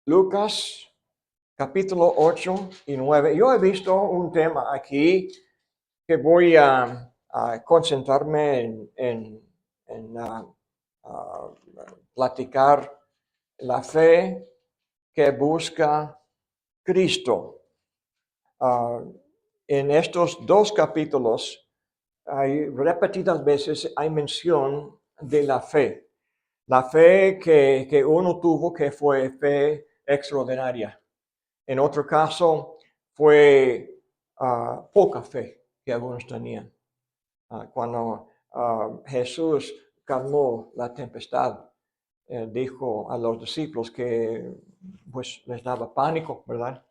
Lucas capítulo 8 y 9. Yo he visto un tema aquí que voy a concentrarme en platicar la fe que busca Cristo. Ah, en estos dos capítulos hay repetidas veces hay mención de la fe. La fe que uno tuvo que fue fe extraordinaria. En otro caso fue poca fe que algunos tenían. Cuando Jesús calmó la tempestad, dijo a los discípulos que pues les daba pánico, ¿verdad?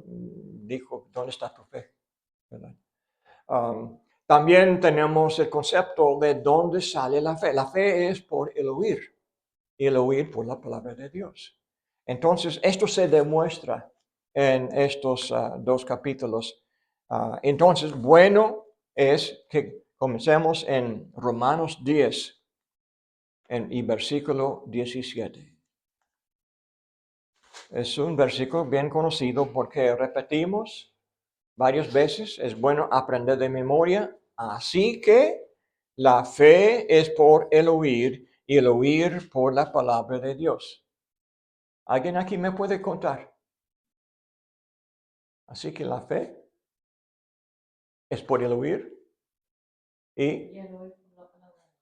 Dijo, ¿dónde está tu fe? ¿Verdad? También tenemos el concepto de dónde sale la fe. La fe es por el oír y el oír por la palabra de Dios. Entonces, esto se demuestra en estos dos capítulos. Entonces, bueno es que comencemos en Romanos 10 y versículo 17. Es un versículo bien conocido porque repetimos varias veces. Es bueno aprender de memoria. Así que la fe es por el oír y el oír por la palabra de Dios. ¿Alguien aquí me puede contar? Así que la fe es por el oír y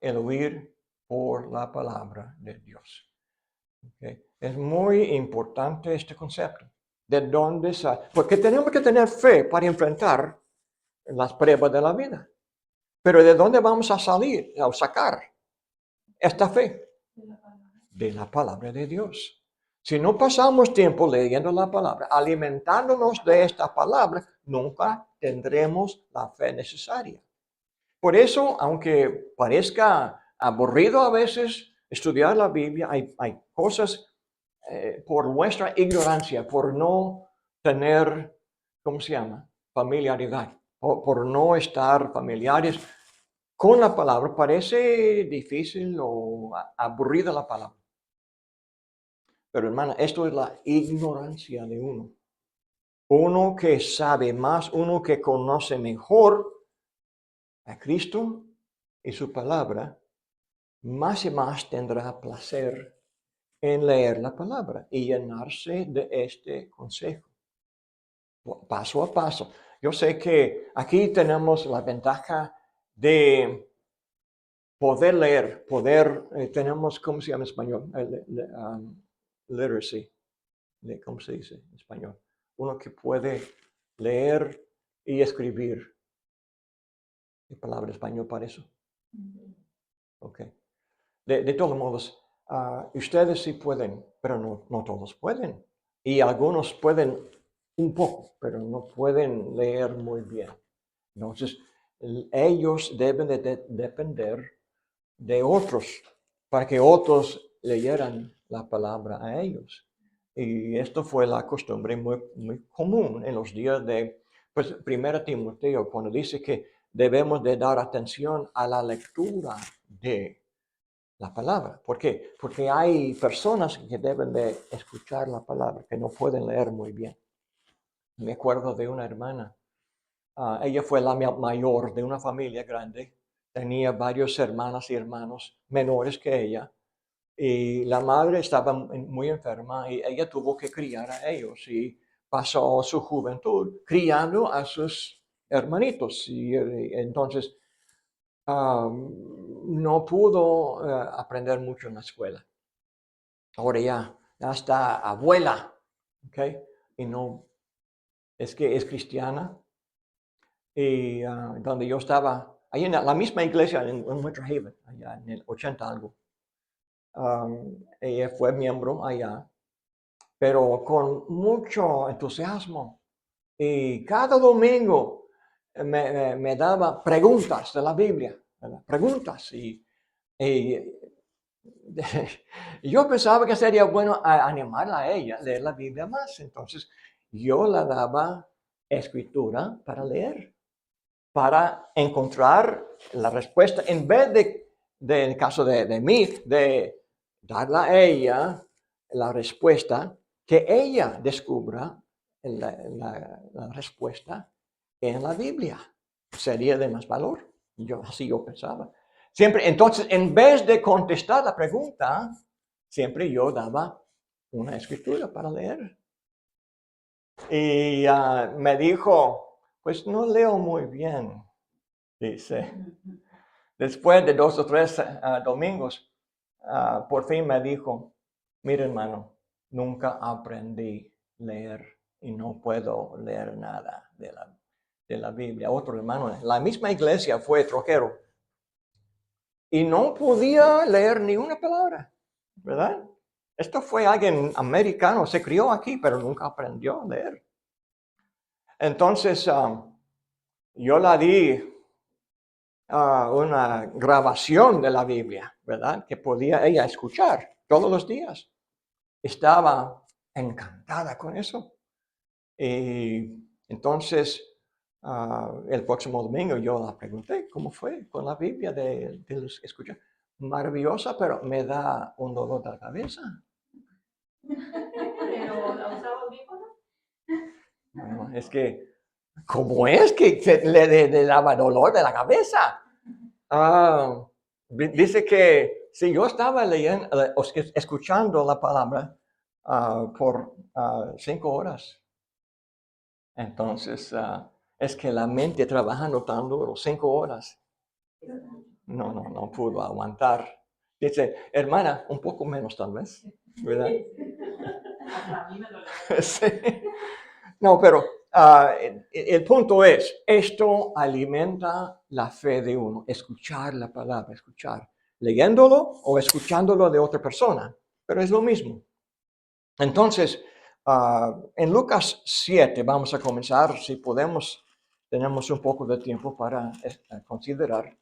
el oír por la palabra de Dios. ¿Okay? Es muy importante este concepto. ¿De dónde sale? Porque tenemos que tener fe para enfrentar las pruebas de la vida. Pero ¿de dónde vamos a salir o sacar esta fe? De la palabra de Dios. Si no pasamos tiempo leyendo la palabra, alimentándonos de esta palabra, nunca tendremos la fe necesaria. Por eso, aunque parezca aburrido a veces estudiar la Biblia, hay cosas por nuestra ignorancia, por no tener, ¿cómo se llama? Familiaridad, por no estar familiares con la palabra, parece difícil o aburrida la palabra. Pero hermana, esto es la ignorancia de uno. Uno que sabe más, uno que conoce mejor a Cristo y su palabra, más y más tendrá placer en leer la palabra y llenarse de este consejo. Paso a paso. Yo sé que aquí tenemos la ventaja de poder leer, tenemos, ¿cómo se llama en español? Literacy. ¿Cómo se dice en español? Uno que puede leer y escribir. ¿Qué palabra en español para eso? Ok. De todos modos, ustedes sí pueden, pero no todos pueden. Y algunos pueden un poco, pero no pueden leer muy bien. Entonces, ellos deben de depender de otros para que otros leyeran la palabra a ellos. Y esto fue la costumbre muy, muy común en los días de, pues, 1 Timoteo, cuando dice que debemos de dar atención a la lectura de la palabra. ¿Por qué? Porque hay personas que deben de escuchar la palabra, que no pueden leer muy bien. Me acuerdo de una hermana. Ella fue la mayor de una familia grande. Tenía varios hermanas y hermanos menores que ella. Y la madre estaba muy enferma y ella tuvo que criar a ellos. Y pasó su juventud criando a sus hermanitos. Y entonces no pudo aprender mucho en la escuela. Ahora ya está abuela, ¿ok? Y no, es que es cristiana. Y donde yo estaba, ahí en la misma iglesia en Winter Haven, allá en el 80 algo. Ella fue miembro allá, pero con mucho entusiasmo. Y cada domingo me daba preguntas de la Biblia, ¿verdad? Preguntas. Y yo pensaba que sería bueno animarla a ella a leer la Biblia más. Entonces yo le daba escritura para leer, para encontrar la respuesta, en vez de en el caso de mí, de darla a ella la respuesta, que ella descubra la respuesta en la Biblia. Sería de más valor. Así yo pensaba. Siempre, entonces, en vez de contestar la pregunta, siempre yo daba una escritura para leer. Y me dijo, pues no leo muy bien, dice. Después de 2 o 3 domingos, por fin me dijo, mira hermano, nunca aprendí a leer y no puedo leer nada de la Biblia. Otro hermano, la misma iglesia fue trojero y no podía leer ni una palabra, ¿verdad? Esto fue alguien americano, se crió aquí, pero nunca aprendió a leer. Entonces, yo la di una grabación de la Biblia, ¿verdad? Que podía ella escuchar todos los días. Estaba encantada con eso. Y entonces, el próximo domingo yo la pregunté, ¿cómo fue con la Biblia de los escuchar? Maravillosa, pero me da un dolor de la cabeza. ¿Pero la usaba audífonos? Bueno, es que, ¿cómo es que le daba dolor de la cabeza? Dice que si yo estaba leyendo, escuchando la palabra por 5 horas, entonces es que la mente trabajando tan duro, 5 horas, no pudo aguantar. Dice, hermana, un poco menos tal vez, ¿verdad? Hasta a mí me duele. Sí. No, pero el punto es, esto alimenta la fe de uno, escuchar la palabra, escuchar, leyéndolo o escuchándolo de otra persona, pero es lo mismo. Entonces, en Lucas 7, vamos a comenzar, si podemos, tenemos un poco de tiempo para considerar.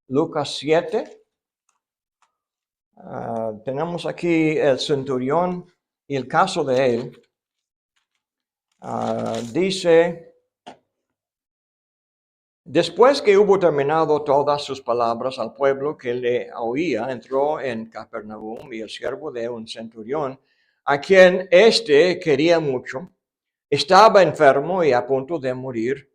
Lucas 7, tenemos aquí el centurión y el caso de él. Dice, después que hubo terminado todas sus palabras al pueblo que le oía, entró en Capernaum y el siervo de un centurión, a quien éste quería mucho, estaba enfermo y a punto de morir.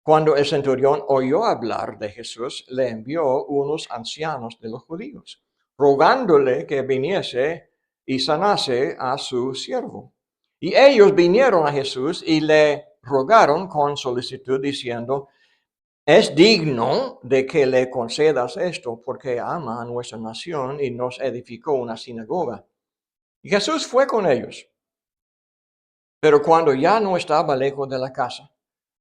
Cuando el centurión oyó hablar de Jesús, le envió unos ancianos de los judíos, rogándole que viniese y sanase a su siervo. Y ellos vinieron a Jesús y le rogaron con solicitud, diciendo, es digno de que le concedas esto, porque ama a nuestra nación y nos edificó una sinagoga. Y Jesús fue con ellos. Pero cuando ya no estaba lejos de la casa,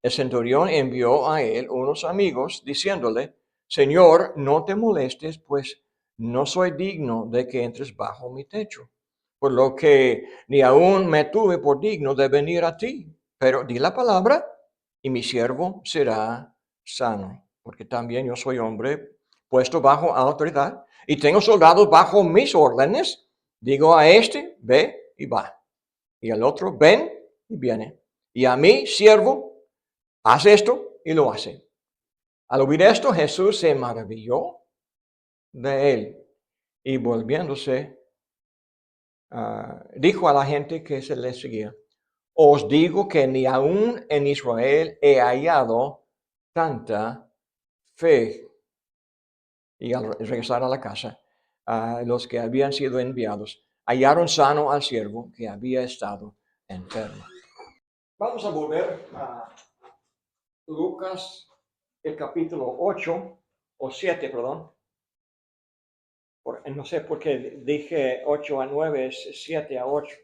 el centurión envió a él unos amigos, diciéndole, Señor, no te molestes, pues no soy digno de que entres bajo mi techo, por lo que ni aún me tuve por digno de venir a ti. Pero di la palabra y mi siervo será sano, porque también yo soy hombre puesto bajo autoridad y tengo soldados bajo mis órdenes. Digo a este, ve y va. Y al otro, ven y viene. Y a mí, siervo, haz esto y lo hace. Al oír esto, Jesús se maravilló de él y volviéndose, dijo a la gente que se le seguía, os digo que ni aún en Israel he hallado tanta fe. Y al regresar a la casa, los que habían sido enviados hallaron sano al siervo que había estado enfermo. Vamos a volver a Lucas, el capítulo 8 o 7, perdón. No sé por qué dije 8 a 9, es 7 a 8.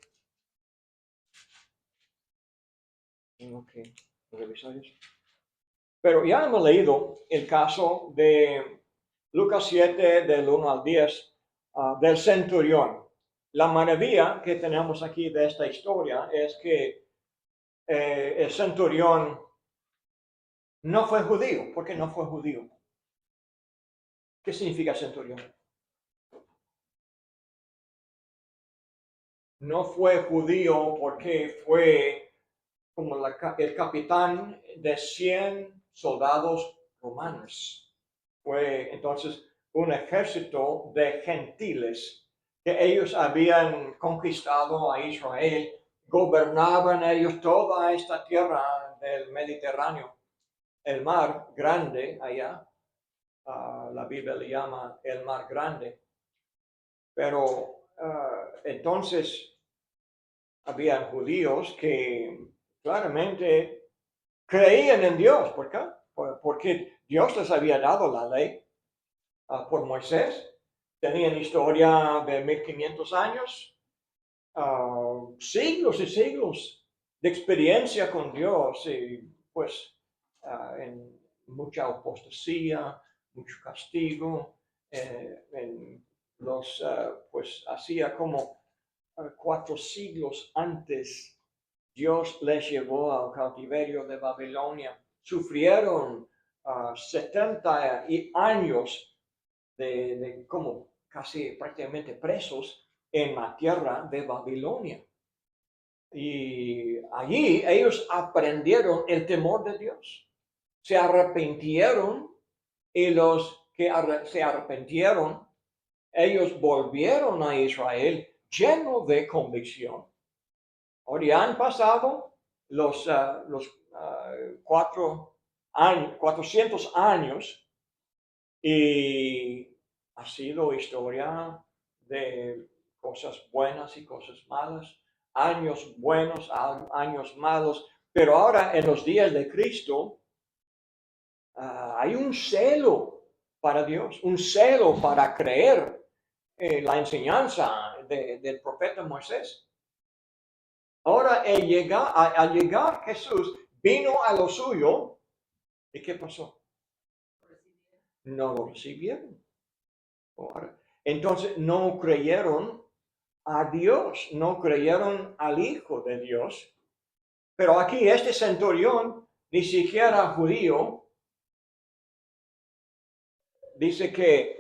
Tengo que revisar eso. Pero ya hemos leído el caso de Lucas 7, del 1 al 10, del centurión. La maravilla que tenemos aquí de esta historia es que el centurión no fue judío. ¿Por qué no fue judío? ¿Qué significa centurión? No fue judío porque fue como el capitán de 100 soldados romanos. Fue entonces un ejército de gentiles que ellos habían conquistado a Israel, gobernaban ellos toda esta tierra del Mediterráneo, el mar grande allá, la Biblia le llama el mar grande, pero entonces había judíos que claramente creían en Dios. ¿Por qué? Porque Dios les había dado la ley por Moisés. Tenían historia de 1500 años, siglos y siglos de experiencia con Dios y pues en mucha apostasía, mucho castigo, en los, pues hacía como 4 siglos antes Dios les llevó al cautiverio de Babilonia. Sufrieron 70 años de como casi prácticamente presos en la tierra de Babilonia. Y allí ellos aprendieron el temor de Dios. Se arrepintieron y los que se arrepintieron, ellos volvieron a Israel llenos de convicción. Ahora ya han pasado los 400 años y ha sido historia de cosas buenas y cosas malas, años buenos, años malos, pero ahora en los días de Cristo hay un celo para Dios, un celo para creer en la enseñanza del profeta Moisés. Ahora al llegar Jesús vino a lo suyo, ¿y qué pasó? No lo recibieron. Entonces no creyeron a Dios, no creyeron al Hijo de Dios. Pero aquí este centurión, ni siquiera judío, dice que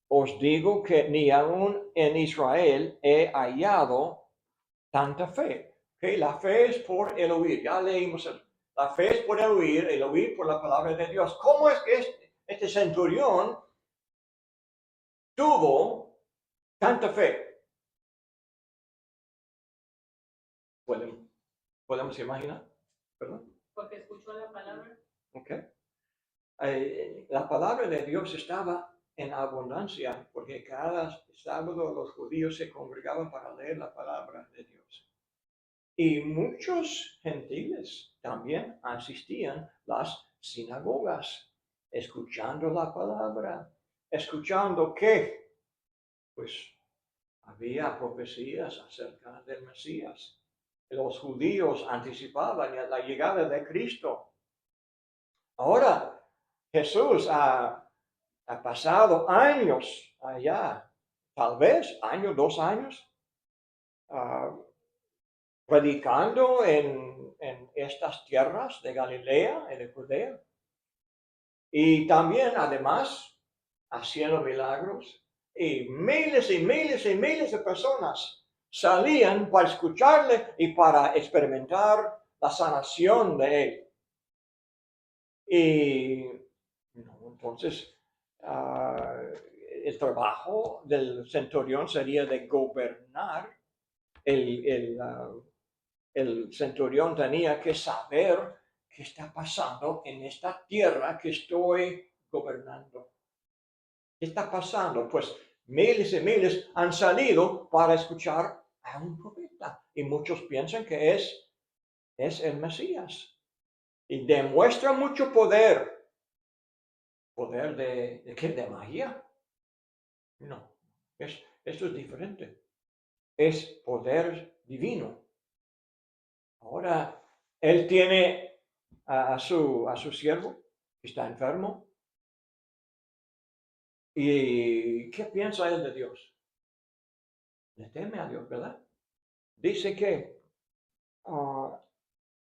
os digo que ni aún en Israel he hallado tanta fe. Okay, la fe es por el oír, ya leímos la fe es por el oír por la palabra de Dios. ¿Cómo es que este centurión tuvo tanta fe? Podemos imaginar, ¿verdad? Porque escuchó la palabra. Okay. La palabra de Dios estaba en abundancia porque cada sábado los judíos se congregaban para leer la palabra de Dios. Y muchos gentiles también asistían a las sinagogas, escuchando la palabra, escuchando que, pues, había profecías acerca del Mesías. Los judíos anticipaban la llegada de Cristo. Ahora, Jesús ha pasado años allá, tal vez 2 años, predicando en estas tierras de Galilea y de Judea. Y también, además, haciendo milagros. Y miles y miles y miles de personas salían para escucharle y para experimentar la sanación de él. Y entonces, el trabajo del centurión sería de gobernar. El centurión tenía que saber qué está pasando en esta tierra que estoy gobernando. ¿Qué está pasando? Pues miles y miles han salido para escuchar a un profeta y muchos piensan que es el Mesías y demuestra mucho poder. ¿Poder de qué? ¿De magia? No, esto es diferente. Es poder divino. Ahora, él tiene a su siervo que está enfermo. ¿Y qué piensa él de Dios? Le teme a Dios, ¿verdad? Dice que,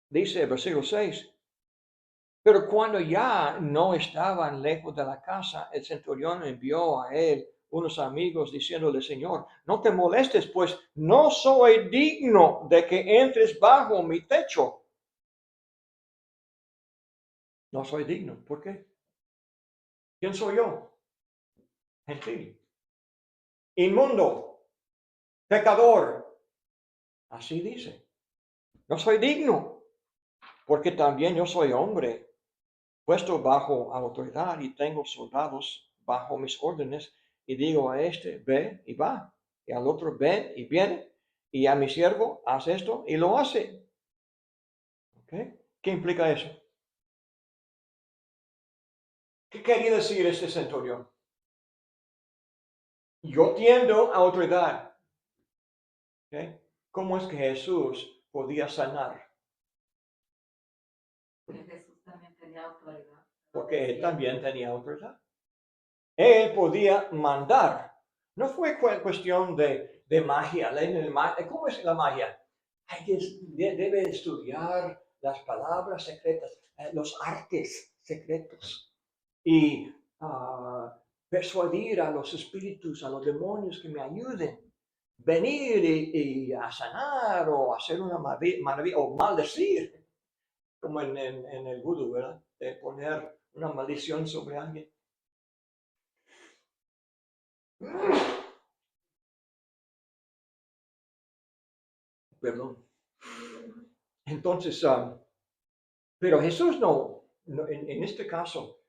dice el versículo 6, pero cuando ya no estaban lejos de la casa, el centurión envió a él unos amigos diciéndole, Señor, no te molestes, pues no soy digno de que entres bajo mi techo. No soy digno. ¿Por qué? ¿Quién soy yo? Gentil. Inmundo. pecador. Así dice. No soy digno, porque también yo soy hombre, puesto bajo autoridad y tengo soldados bajo mis órdenes, y digo a este, ve y va, y al otro, ven y viene, y a mi siervo, haz esto, y lo hace. ¿Okay? ¿Qué implica eso? ¿Qué quería decir este centurión? Yo tiendo a autoridad. ¿Okay? ¿Cómo es que Jesús podía sanar? Jesús también tenía autoridad. Porque él también tenía autoridad. Él podía mandar. No fue cuestión de magia. ¿Cómo es la magia? Debe estudiar las palabras secretas, los artes secretos y persuadir a los espíritus, a los demonios que me ayuden. Venir y a sanar o hacer una maravilla o maldecir, como en el vudú, ¿verdad? De poner una maldición sobre alguien. Perdón. Entonces, pero Jesús no en este caso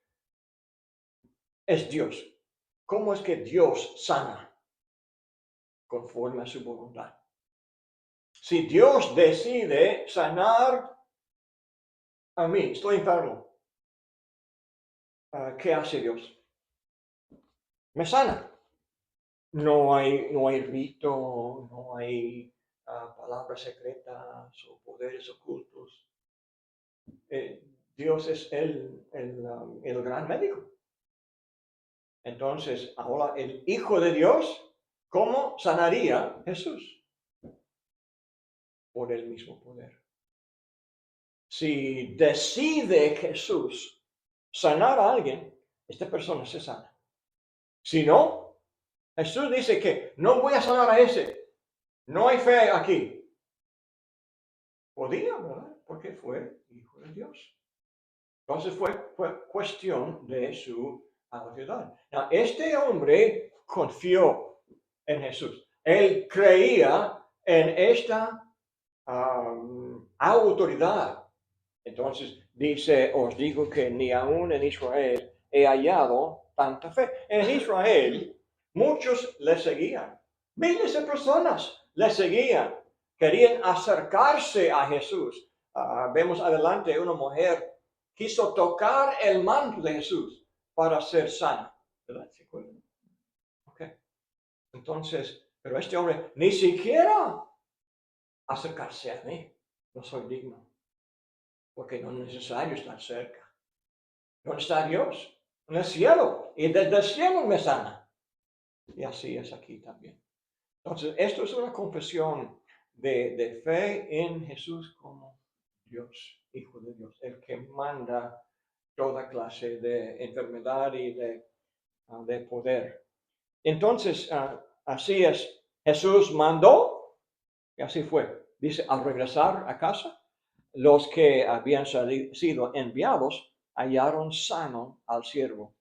es Dios. ¿Cómo es que Dios sana? Conforme a su voluntad. Si Dios decide sanar a mí, estoy enfermo, ¿qué hace Dios? Me sana. No hay rito, no hay palabras secretas o poderes ocultos. Dios es el gran médico. Entonces, ahora el Hijo de Dios, ¿cómo sanaría Jesús? Por el mismo poder. Si decide Jesús sanar a alguien, esta persona se sana. Si no, Jesús dice que no voy a sanar a ese. No hay fe aquí. Podía, ¿verdad? Porque fue Hijo de Dios. Entonces fue cuestión de su autoridad. Este hombre confió en Jesús. Él creía en esta autoridad. Entonces dice, os digo que ni aún en Israel he hallado tanta fe. En Israel muchos le seguían. Miles de personas le seguían. Querían acercarse a Jesús. Vemos adelante una mujer quiso tocar el manto de Jesús para ser sana. ¿Verdad? ¿Se acuerdan? Okay. Entonces, pero este hombre ni siquiera acercarse a mí. No soy digno. Porque no es necesario estar cerca. ¿Dónde está Dios? En el cielo. Y desde el cielo me sana. Y así es aquí también. Entonces, esto es una confesión de fe en Jesús como Dios, Hijo de Dios, el que manda toda clase de enfermedad y de poder. Entonces, así es. Jesús mandó y así fue. Dice, al regresar a casa, los que habían sido enviados hallaron sano al siervo.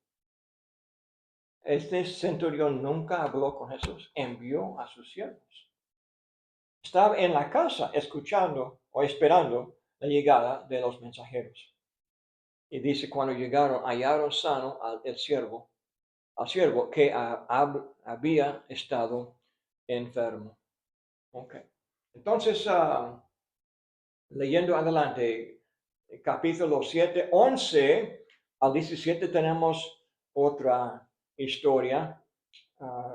Este centurión nunca habló con Jesús, envió a sus siervos. Estaba en la casa escuchando o esperando la llegada de los mensajeros. Y dice, cuando llegaron, hallaron sano al siervo que había estado enfermo. Okay. Entonces, leyendo adelante, capítulo 7, 11 al 17 tenemos otra historia.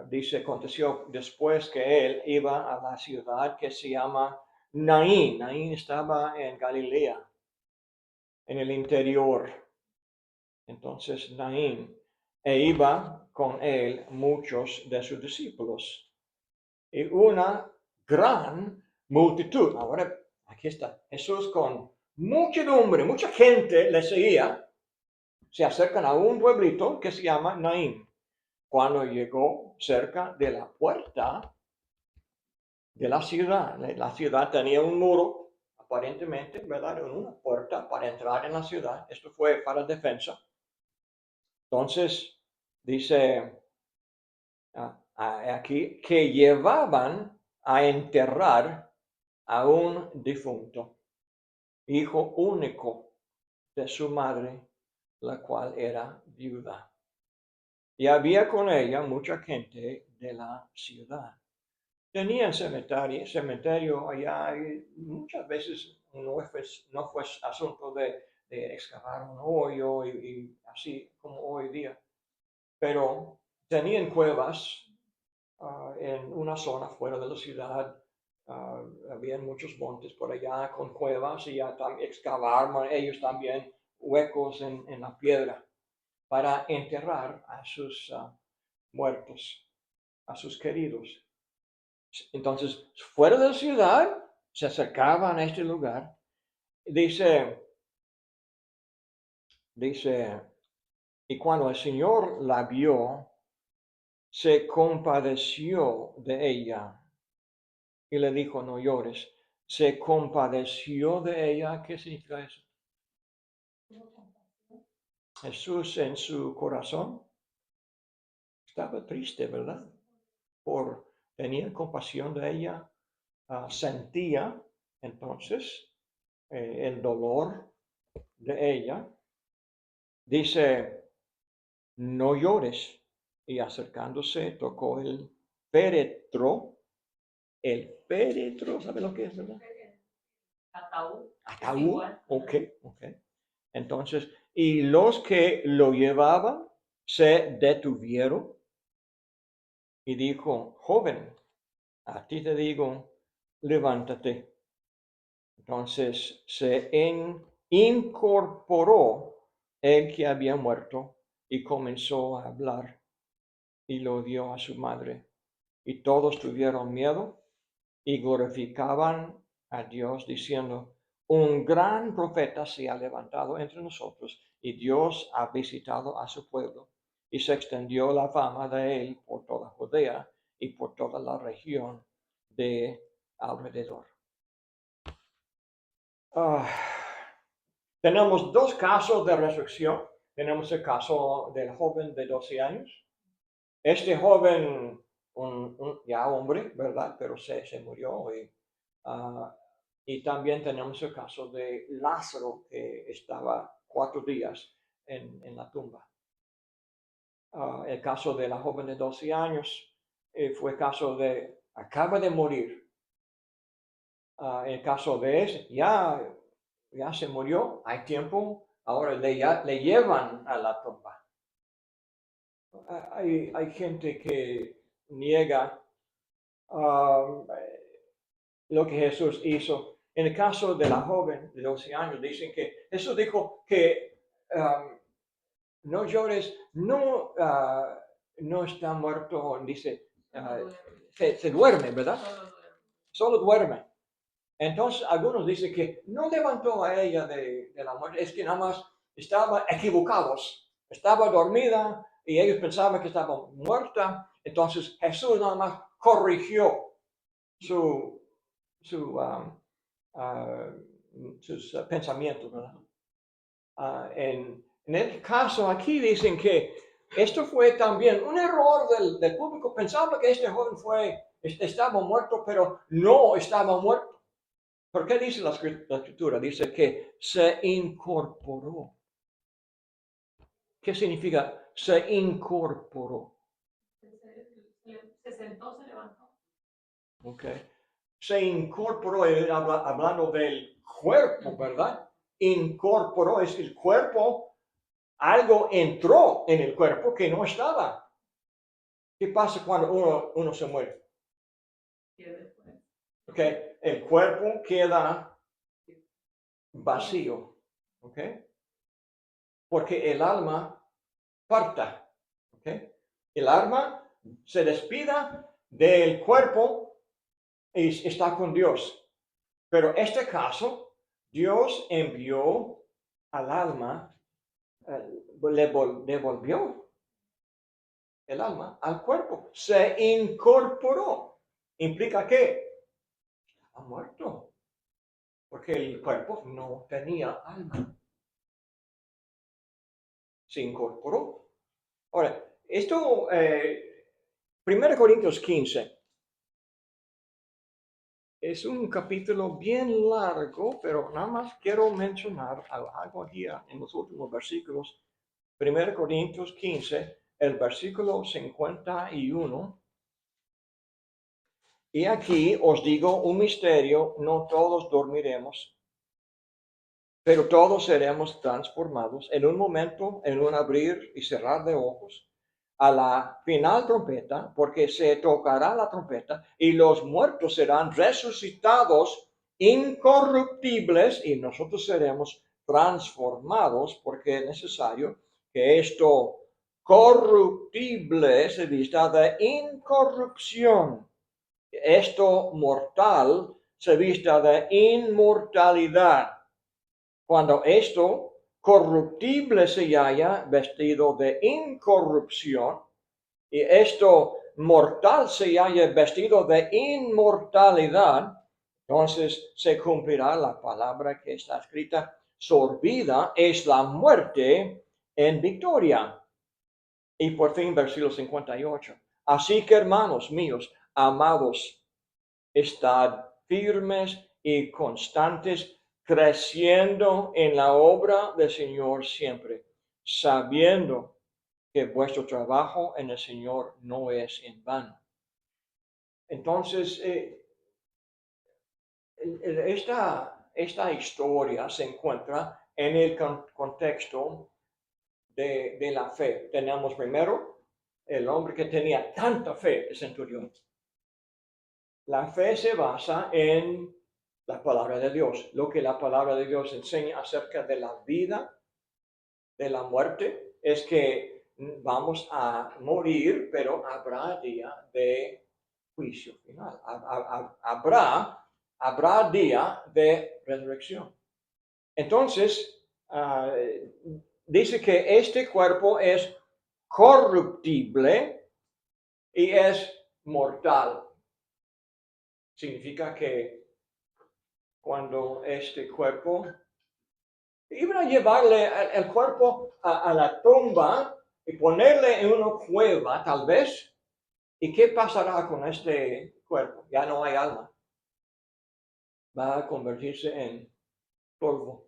Dice, aconteció después que él iba a la ciudad que se llama Naín. Naín estaba en Galilea, en el interior. Entonces Naín, iba con él muchos de sus discípulos y una gran multitud. Ahora, aquí está Jesús con muchedumbre, mucha gente le seguía. Se acercan a un pueblito que se llama Naín. Cuando llegó cerca de la puerta de la ciudad tenía un muro, aparentemente, ¿verdad? Una puerta para entrar en la ciudad. Esto fue para defensa. Entonces, dice aquí que llevaban a enterrar a un difunto, hijo único de su madre, la cual era viuda. Y había con ella mucha gente de la ciudad. Tenían cementerio allá y muchas veces no fue asunto de excavar un hoyo y así como hoy día, pero tenían cuevas en una zona fuera de la ciudad. Había muchos montes por allá con cuevas y ya excavaban ellos también huecos en la piedra para enterrar a sus muertos, a sus queridos. Entonces, fuera de la ciudad, se acercaban a este lugar. Dice, y cuando el Señor la vio, se compadeció de ella y le dijo, no llores. Se compadeció de ella. ¿Qué significa eso? Jesús en su corazón estaba triste, ¿verdad? Tenía compasión de ella, sentía entonces el dolor de ella. Dice, no llores. Y acercándose tocó el féretro. El féretro, ¿sabe lo que es, verdad? Ataúd. Ataúd. Igual. Ok. Entonces, y los que lo llevaban se detuvieron y dijo, joven, a ti te digo, levántate. Entonces se incorporó el que había muerto y comenzó a hablar y lo dio a su madre. Y todos tuvieron miedo y glorificaban a Dios diciendo, un gran profeta se ha levantado entre nosotros y Dios ha visitado a su pueblo. Y se extendió la fama de él por toda Judea y por toda la región de alrededor. Tenemos dos casos de resurrección. Tenemos el caso del joven de 12 años. Este joven, ya hombre, ¿verdad? Pero se murió. Y también tenemos el caso de Lázaro, que estaba 4 días en la tumba. El caso de la joven de 12 años fue el caso de, acaba de morir. El caso de ese, ya se murió, hay tiempo, ahora le llevan a la tumba. Hay gente que niega lo que Jesús hizo. En el caso de la joven de 12 años, dicen que Jesús dijo que no llores, no está muerto, dice, se duerme, ¿verdad? Solo duerme. Entonces, algunos dicen que no levantó a ella de la muerte, es que nada más estaban equivocados. Estaba dormida y ellos pensaban que estaba muerta. Entonces, Jesús nada más corrigió sus pensamientos, ¿verdad? En el caso aquí dicen que esto fue también un error del público. Pensaba que este joven estaba muerto, pero no estaba muerto. ¿Por qué dice la escritura? Dice que se incorporó. ¿Qué significa se incorporó? Se sentó, se levantó. Ok. Se incorporó, hablando del cuerpo, ¿verdad? Incorporó, es el cuerpo, algo entró en el cuerpo que no estaba. ¿Qué pasa cuando uno se muere? Ok, el cuerpo queda vacío. Ok. Porque el alma parta. ¿Ok? El alma se despida del cuerpo y está con Dios. Pero en este caso, Dios envió al alma, le devolvió el alma al cuerpo. Se incorporó. ¿Implica qué? Ha muerto. Porque el cuerpo no tenía alma. Se incorporó. Ahora, esto, 1 Corintios 15, Es un capítulo bien largo, pero nada más quiero mencionar algo aquí en los últimos versículos. 1 Corintios 15, el versículo 51. Y aquí os digo un misterio, no todos dormiremos, pero todos seremos transformados en un momento, en un abrir y cerrar de ojos, a la final trompeta, porque se tocará la trompeta y los muertos serán resucitados incorruptibles y nosotros seremos transformados, porque es necesario que esto corruptible se vista de incorrupción, esto mortal se vista de inmortalidad. Cuando esto corruptible se haya vestido de incorrupción y esto mortal se haya vestido de inmortalidad, entonces se cumplirá la palabra que está escrita: sorbida es la muerte en victoria. Y por fin, versículo 58. Así que, hermanos míos, amados, estad firmes y constantes, creciendo en la obra del Señor siempre, sabiendo que vuestro trabajo en el Señor no es en vano. Entonces, esta historia se encuentra en el contexto de la fe. Tenemos primero el hombre que tenía tanta fe, el centurión. La fe se basa en la palabra de Dios, lo que la palabra de Dios enseña acerca de la vida, de la muerte, es que vamos a morir, pero habrá día de juicio final. Habrá día de resurrección. Entonces, dice que este cuerpo es corruptible y es mortal. Significa que cuando este cuerpo, iban a llevarle el cuerpo a la tumba y ponerle en una cueva, tal vez. ¿Y qué pasará con este cuerpo? Ya no hay alma. Va a convertirse en polvo.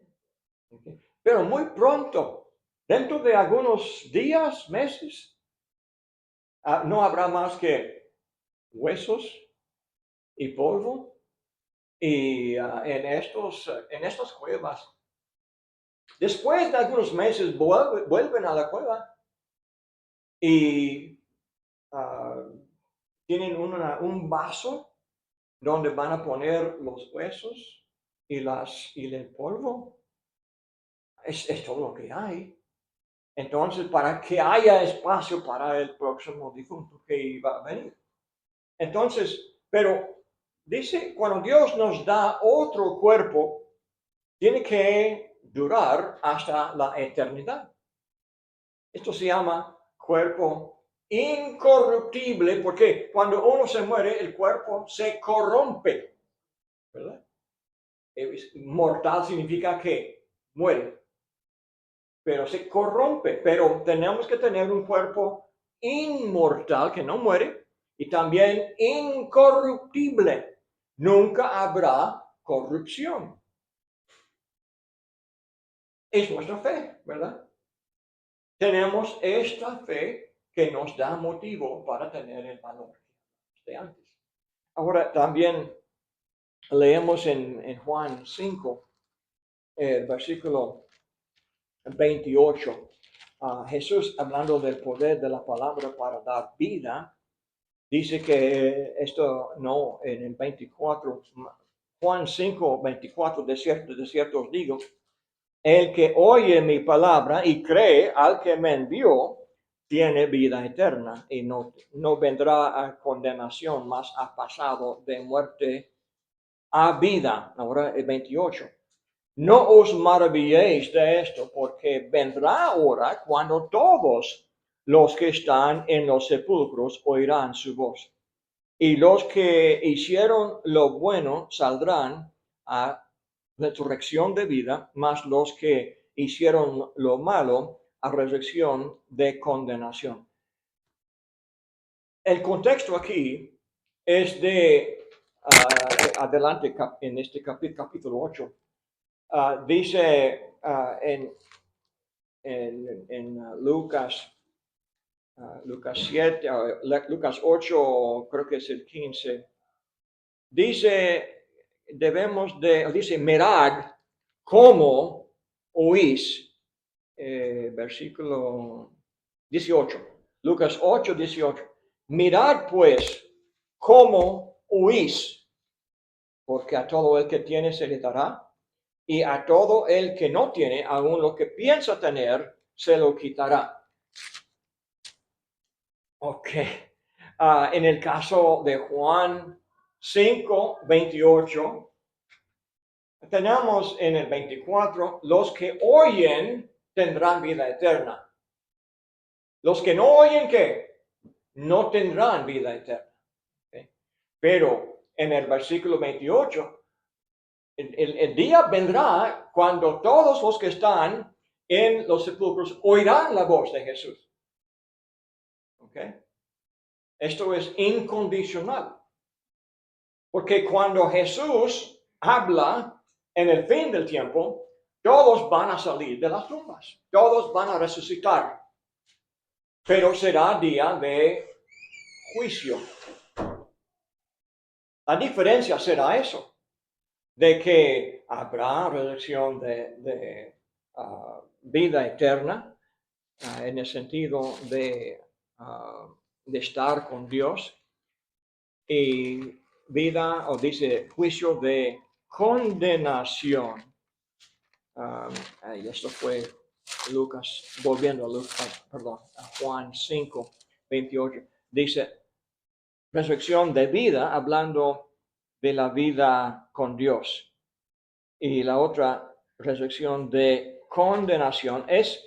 ¿Okay? Pero muy pronto, dentro de algunos días, meses, no habrá más que huesos y polvo. Y en estas cuevas, después de algunos meses, vuelven a la cueva y tienen un vaso donde van a poner los huesos y el polvo. Es todo lo que hay. Entonces, para que haya espacio para el próximo difunto que iba a venir. Entonces, pero dice, cuando Dios nos da otro cuerpo, tiene que durar hasta la eternidad. Esto se llama cuerpo incorruptible, porque cuando uno se muere, el cuerpo se corrompe, ¿verdad? Mortal significa que muere, pero se corrompe. Pero tenemos que tener un cuerpo inmortal que no muere y también incorruptible. Nunca habrá corrupción. Es nuestra fe, ¿verdad? Tenemos esta fe que nos da motivo para tener el valor de antes. Ahora también leemos en Juan 5, el versículo 28. Jesús, hablando del poder de la palabra para dar vida, dice que esto no en el 24, Juan 5, 24, de cierto os digo, el que oye mi palabra y cree al que me envió, tiene vida eterna y no vendrá a condenación, mas ha pasado de muerte a vida. Ahora el 28. No os maravilléis de esto, porque vendrá hora cuando todos los que están en los sepulcros oirán su voz. Y los que hicieron lo bueno saldrán a resurrección de vida, mas los que hicieron lo malo a resurrección de condenación. El contexto aquí es de adelante en este capítulo 8. Dice en Lucas 7, Lucas 8, creo que es el 15, dice, dice, mirad cómo oís, versículo 18, Lucas 8, 18, mirad pues cómo oís, porque a todo el que tiene se le dará, y a todo el que no tiene, aun lo que piensa tener, se lo quitará. Ok. En el caso de Juan 5, 28, tenemos en el 24, los que oyen tendrán vida eterna. Los que no oyen, ¿qué? No tendrán vida eterna. ¿Okay? Pero en el versículo 28, el día vendrá cuando todos los que están en los sepulcros oirán la voz de Jesús. ¿Ok? Esto es incondicional. Porque cuando Jesús habla en el fin del tiempo, todos van a salir de las tumbas, todos van a resucitar, pero será día de juicio. La diferencia será eso, de que habrá resurrección de vida eterna, en el sentido de estar con Dios, y vida, o dice juicio de condenación. Y esto fue Lucas, volviendo a Juan 5, 28. Dice resurrección de vida, hablando de la vida con Dios. Y la otra resurrección de condenación es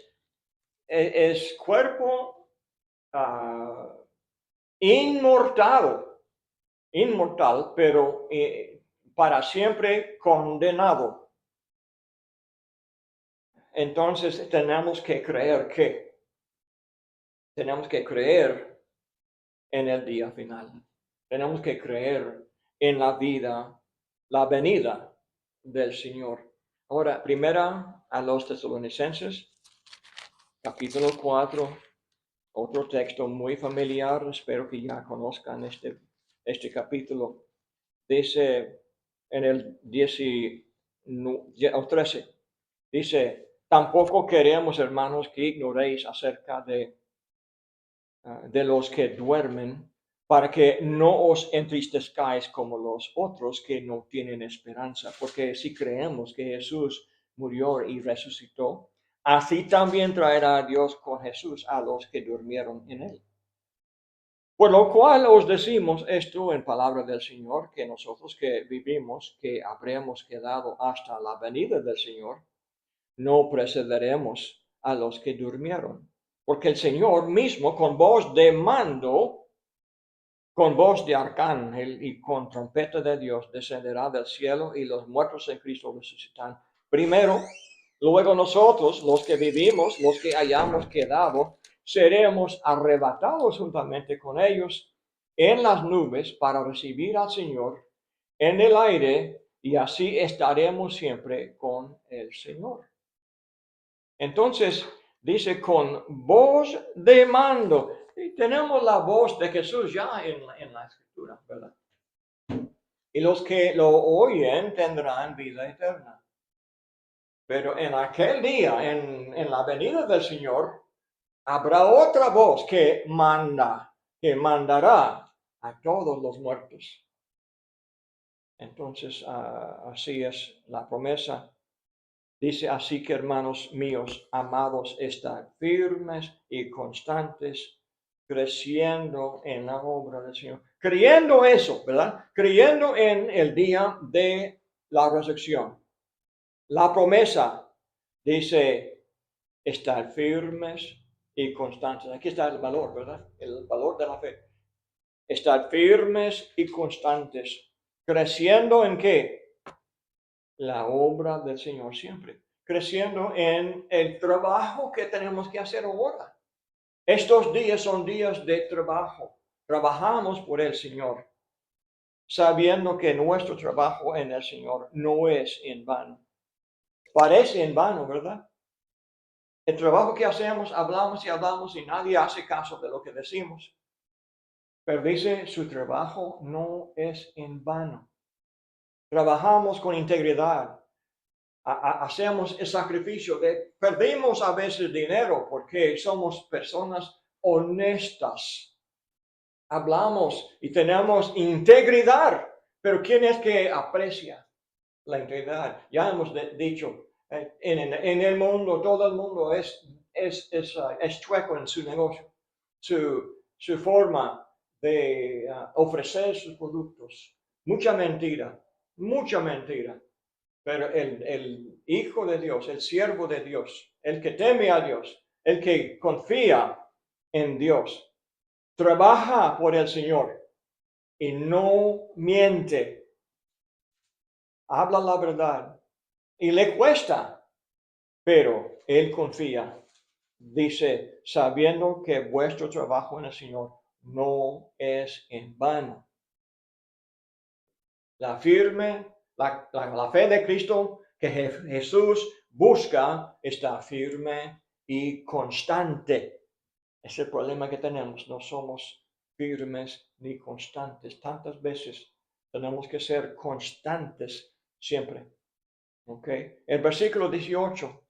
cuerpo inmortal, pero para siempre condenado. Entonces tenemos que creer en el día final. Tenemos que creer en la vida, la venida del Señor. Ahora, primera a los Tesalonicenses, capítulo 4, otro texto muy familiar, espero que ya conozcan este capítulo. Dice en el 13, dice, tampoco queremos, hermanos, que ignoréis acerca de los que duermen, para que no os entristezcáis como los otros que no tienen esperanza. Porque si creemos que Jesús murió y resucitó, así también traerá Dios con Jesús a los que durmieron en él. Por lo cual os decimos esto en palabra del Señor, que nosotros que vivimos, que habremos quedado hasta la venida del Señor, no precederemos a los que durmieron. Porque el Señor mismo, con voz de mando, con voz de arcángel y con trompeta de Dios, descenderá del cielo, y los muertos en Cristo resucitarán primero. Luego nosotros, los que vivimos, los que hayamos quedado, seremos arrebatados juntamente con ellos en las nubes para recibir al Señor en el aire, y así estaremos siempre con el Señor. Entonces, dice con voz de mando. Y tenemos la voz de Jesús ya en la escritura, ¿verdad? Y los que lo oyen tendrán vida eterna. Pero en aquel día, en la venida del Señor, habrá otra voz que mandará a todos los muertos. Entonces, así es la promesa. Dice, así que hermanos míos, amados, estad firmes y constantes, creciendo en la obra del Señor. Creyendo eso, ¿verdad? Creyendo en el día de la resurrección. La promesa dice, estar firmes y constantes. Aquí está el valor, ¿verdad? El valor de la fe. Estar firmes y constantes. ¿Creciendo en qué? La obra del Señor siempre. Creciendo en el trabajo que tenemos que hacer ahora. Estos días son días de trabajo. Trabajamos por el Señor. sabiendo que nuestro trabajo en el Señor no es en vano. Parece en vano, ¿verdad? El trabajo que hacemos, hablamos y hablamos y nadie hace caso de lo que decimos. Pero dice, su trabajo no es en vano. Trabajamos con integridad. Hacemos el sacrificio perdimos a veces dinero porque somos personas honestas. Hablamos y tenemos integridad. Pero ¿quién es que aprecia la integridad? Ya hemos dicho, en el mundo, todo el mundo es chueco en su negocio. Su forma de ofrecer sus productos. Mucha mentira. Pero el Hijo de Dios, el siervo de Dios, el que teme a Dios, el que confía en Dios, trabaja por el Señor y no miente, habla la verdad y le cuesta, pero él confía. Dice, sabiendo que vuestro trabajo en el Señor no es en vano. La fe de Cristo que Jesús busca está firme y constante. Es el problema que tenemos, no somos firmes ni constantes. Tantas veces tenemos que ser constantes siempre. ¿Ok? El versículo 18,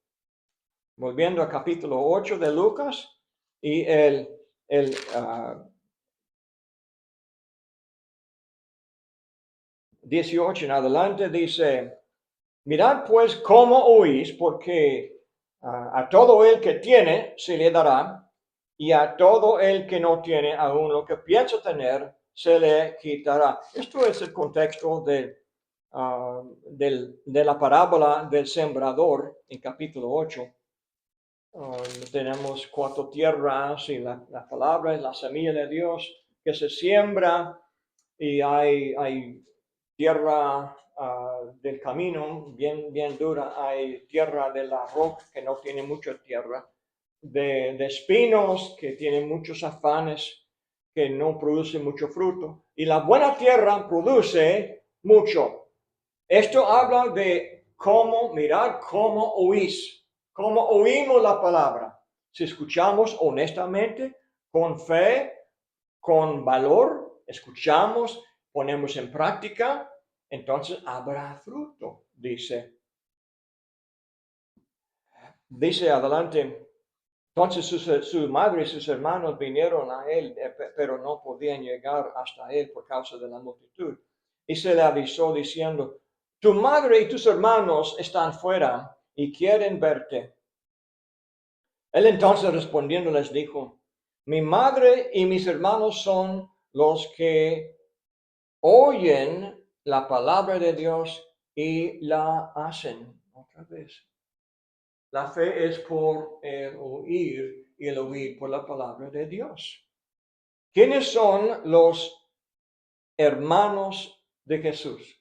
volviendo al capítulo 8 de Lucas y el 18 en adelante dice, mirad pues cómo oís, porque a todo el que tiene se le dará, y a todo el que no tiene aún lo que piensa tener se le quitará. Esto es el contexto de la parábola del sembrador en capítulo 8. Tenemos 4 tierras y la palabra es la semilla de Dios que se siembra y hay tierra del camino bien dura, hay tierra de la roca que no tiene mucha tierra, de espinos que tienen muchos afanes, que no produce mucho fruto, y la buena tierra produce mucho. Esto habla de mirar cómo oís, cómo oímos la palabra. Si escuchamos honestamente, con fe, con valor, escuchamos, ponemos en práctica, entonces habrá fruto, dice. Dice adelante, entonces su madre y sus hermanos vinieron a él, pero no podían llegar hasta él por causa de la multitud. Y se le avisó diciendo, tu madre y tus hermanos están fuera y quieren verte. Él entonces respondiendo les dijo, mi madre y mis hermanos son los que oyen la palabra de Dios y la hacen. Otra vez. La fe es por el oír y el oír por la palabra de Dios. ¿Quiénes son los hermanos de Jesús?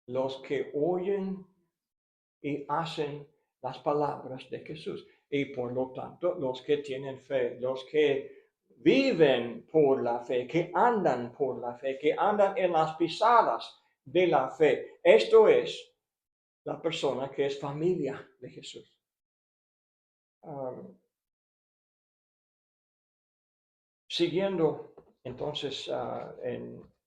Los que oyen y hacen las palabras de Jesús. Y por lo tanto, los que tienen fe, los que viven por la fe, que andan por la fe, que andan en las pisadas de la fe. Esto es la persona que es familia de Jesús. Siguiendo, entonces,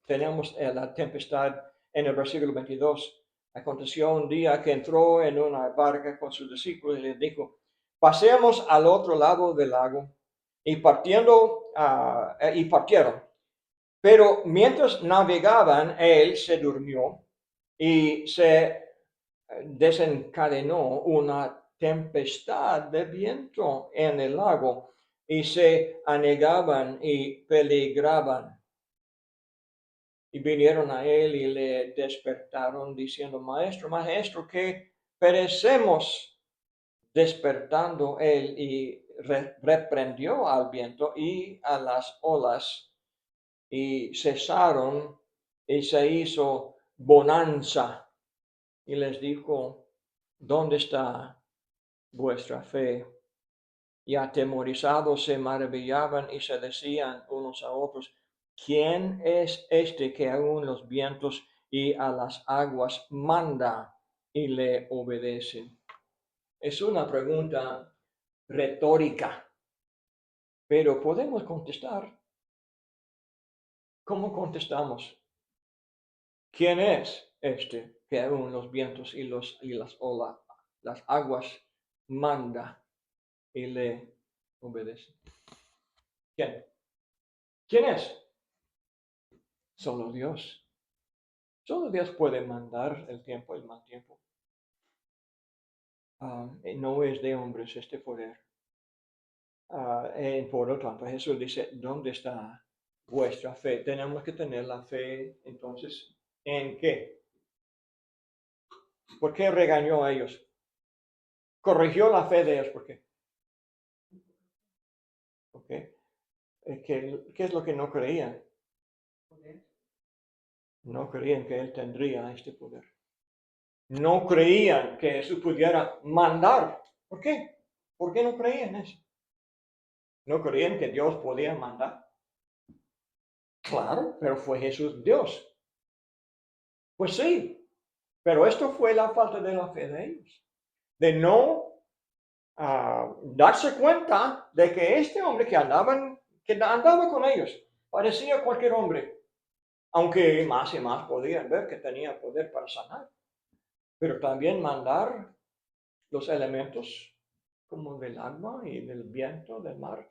tenemos la tempestad en el versículo 22. Aconteció un día que entró en una barca con sus discípulos y les dijo, pasemos al otro lado del lago. Y partieron. Pero mientras navegaban, él se durmió y se desencadenó una tempestad de viento en el lago y se anegaban y peligraban. Y vinieron a él y le despertaron diciendo, maestro, que perecemos. Despertando él y reprendió al viento y a las olas y cesaron y se hizo bonanza. Y les dijo, ¿dónde está vuestra fe? Y atemorizados se maravillaban y se decían unos a otros, ¿quién es este que aún los vientos y a las aguas manda y le obedecen? Es una pregunta retórica, pero podemos contestar. ¿Cómo contestamos? ¿Quién es este que aún los vientos y las olas, las aguas manda y le obedece? ¿Quién? ¿Quién es? Solo Dios. Solo Dios puede mandar el tiempo, el mal tiempo. No es de hombres este poder. Por lo tanto, Jesús dice, ¿dónde está vuestra fe? Tenemos que tener la fe, entonces, ¿en qué? ¿Por qué regañó a ellos? Corrigió la fe de ellos, ¿por qué? ¿Okay? ¿Qué es lo que no creían? No creían que Él tendría este poder. No creían que Jesús pudiera mandar. ¿Por qué? ¿Por qué no creían eso? ¿No creían que Dios podía mandar? Claro, pero fue Jesús Dios. Pues sí, pero esto fue la falta de la fe de ellos. De no darse cuenta de que este hombre que andaba con ellos, parecía cualquier hombre, aunque más y más podían ver que tenía poder para sanar, pero también mandar los elementos como del agua y del viento, del mar,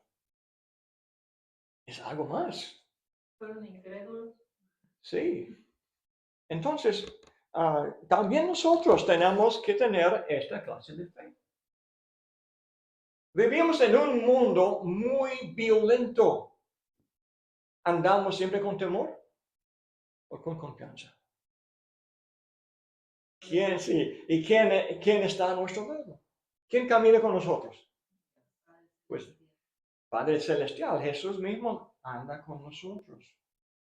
es algo más. Fueron incrédulos. Sí. Entonces, también nosotros tenemos que tener esta clase de fe. Vivimos en un mundo muy violento. ¿Andamos siempre con temor o con confianza? ¿Quién sí? ¿Y quién está a nuestro lado? ¿Quién camina con nosotros? Pues Padre Celestial, Jesús mismo anda con nosotros.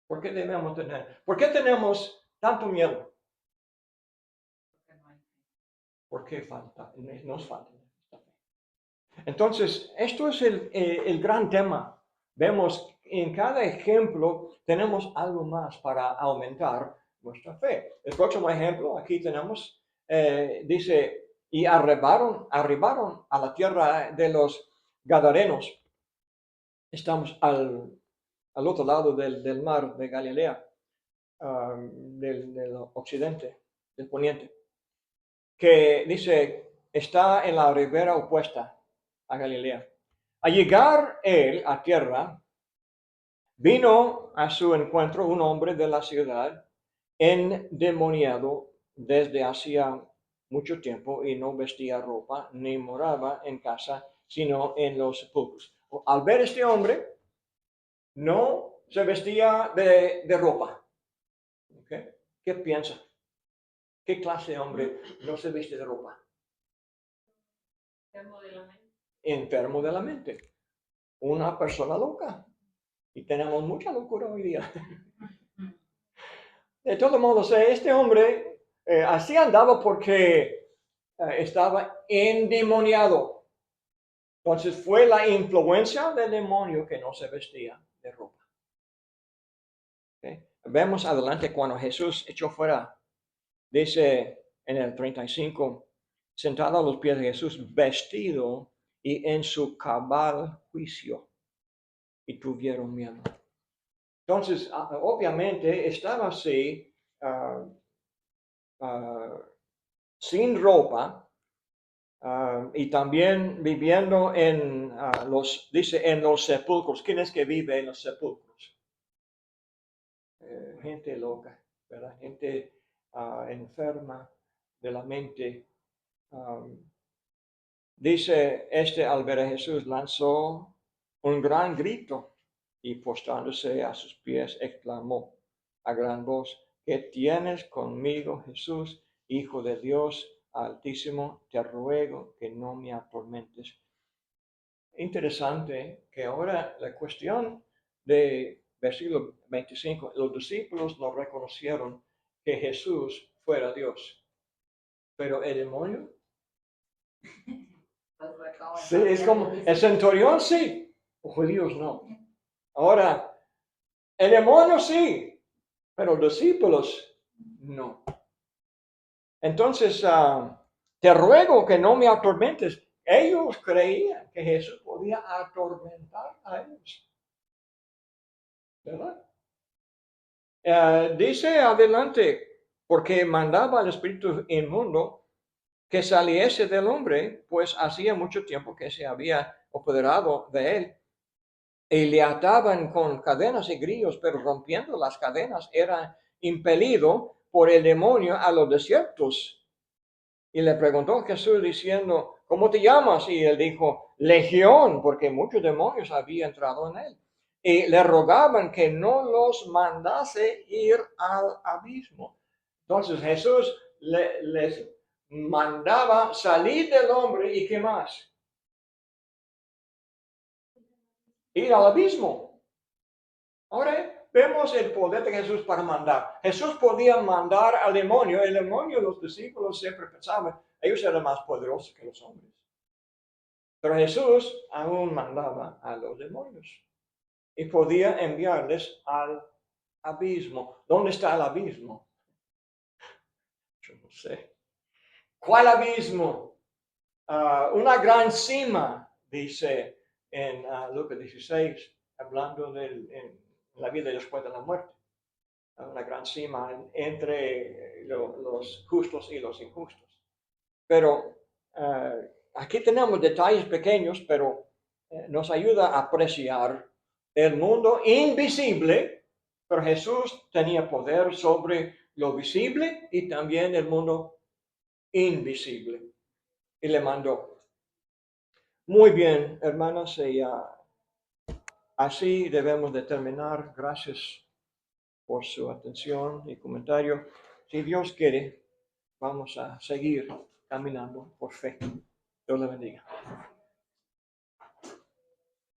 ¿Por qué debemos tener? ¿Por qué tenemos tanto miedo? ¿Por qué nos falta esta fe? Entonces, esto es el gran tema. Vemos en cada ejemplo tenemos algo más para aumentar nuestra fe. El próximo ejemplo, aquí tenemos, dice, y arribaron a la tierra de los Gadarenos. Estamos al otro lado del mar de Galilea, del occidente, del poniente, que dice, está en la ribera opuesta a Galilea. Al llegar él a tierra, vino a su encuentro un hombre de la ciudad, endemoniado desde hacía mucho tiempo y no vestía ropa ni moraba en casa, sino en los sepulcros. Al ver este hombre, no se vestía de ropa. ¿Okay? ¿Qué piensa? ¿Qué clase de hombre no se viste de ropa? Enfermo de la mente. Enfermo de la mente. Una persona loca. Y tenemos mucha locura hoy día. De todos modos, este hombre así andaba porque estaba endemoniado. Entonces fue la influencia del demonio que no se vestía de ropa. ¿Okay? Vemos adelante cuando Jesús echó fuera, dice en el 35, sentado a los pies de Jesús, vestido y en su cabal juicio, y tuvieron miedo. Entonces, obviamente, estaba así, sin ropa, y también viviendo en en los sepulcros. ¿Quién es que vive en los sepulcros? Gente loca, ¿verdad? Gente enferma de la mente. Dice al ver a Jesús, lanzó un gran grito y postrándose a sus pies, exclamó a gran voz, ¿qué tienes conmigo, Jesús, Hijo de Dios Altísimo? Te ruego que no me atormentes. Interesante que ahora la cuestión de versículo 25, los discípulos no reconocieron que Jesús fuera Dios, pero el demonio, sí, es como el centurión, sí, los judíos no. Ahora, El demonio sí, pero los discípulos no. Entonces, te ruego que no me atormentes. Ellos creían que Jesús podía atormentar a ellos. ¿Verdad? Dice adelante, porque mandaba al espíritu inmundo que saliese del hombre, pues hacía mucho tiempo que se había apoderado de él. Y le ataban con cadenas y grillos, pero rompiendo las cadenas era impelido por el demonio a los desiertos. Y le preguntó Jesús diciendo, ¿cómo te llamas? Y él dijo, Legión, porque muchos demonios habían entrado en él. Y le rogaban que no los mandase ir al abismo. Entonces Jesús les mandaba salir del hombre y ¿qué más? Ir al abismo. Ahora vemos el poder de Jesús para mandar. Jesús podía mandar al demonio. El demonio, los discípulos siempre pensaban, ellos eran más poderosos que los hombres. Pero Jesús aún mandaba a los demonios y podía enviarles al abismo. ¿Dónde está el abismo? Yo no sé. ¿Cuál abismo? Una gran cima, dice en Lucas 16, hablando en la vida después de la muerte. Una gran cima entre los justos y los injustos. Pero aquí tenemos detalles pequeños, pero nos ayuda a apreciar el mundo invisible, pero Jesús tenía poder sobre lo visible y también el mundo invisible. Y le mandó. Muy bien, hermanas, y así debemos de terminar. Gracias por su atención y comentario. Si Dios quiere, vamos a seguir caminando por fe. Dios le bendiga.